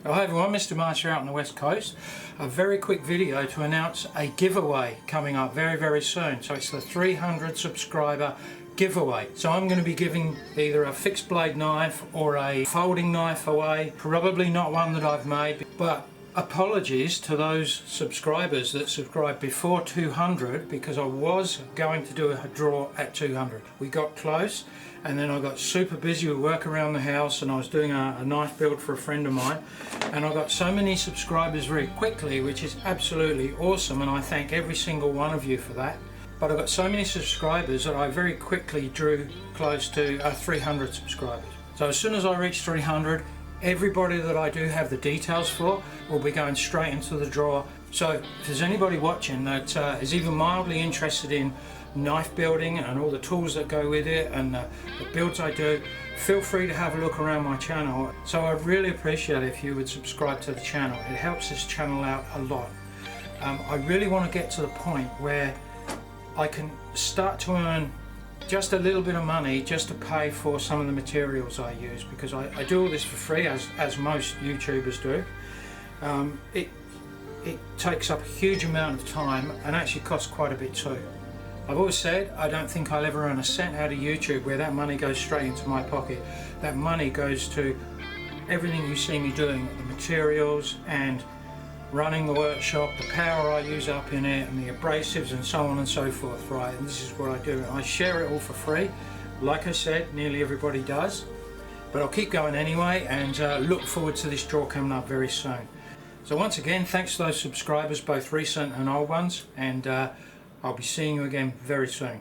Oh, hi everyone, Mr. Marsh here out on the West Coast. A very quick video to announce a giveaway coming up very soon. So it's the 300 subscriber giveaway. So I'm going to be giving either a fixed blade knife or a folding knife away. Probably not one that I've made, but apologies to those subscribers that subscribed before 200, because I was going to do a draw at 200. We got close and then I got super busy with work around the house, and I was doing a knife build for a friend of mine, and I got so many subscribers very quickly, which is absolutely awesome, and I thank every single one of you for that. But I got so many subscribers that I very quickly drew close to 300 subscribers. So as soon as I reach 300, everybody that I do have the details for will be going straight into the draw. So if there's anybody watching that is even mildly interested in knife building and all the tools that go with it and the builds I do, feel free to have a look around my channel. So I'd really appreciate it if you would subscribe to the channel. It helps this channel out a lot. I really want to get to the point where I can start to earn just a little bit of money just to pay for some of the materials I use, because I do all this for free, as most YouTubers do. It takes up a huge amount of time and actually costs quite a bit too. I've always said I don't think I'll ever earn a cent out of YouTube where that money goes straight into my pocket. That money goes to everything you see me doing, the materials and running the workshop, the power I use up in it, and the abrasives and so on and so forth, right? And this is what I do. I share it all for free. Like I said, nearly everybody does. But I'll keep going anyway, and look forward to this draw coming up very soon. So once again, thanks to those subscribers, both recent and old ones, and I'll be seeing you again very soon.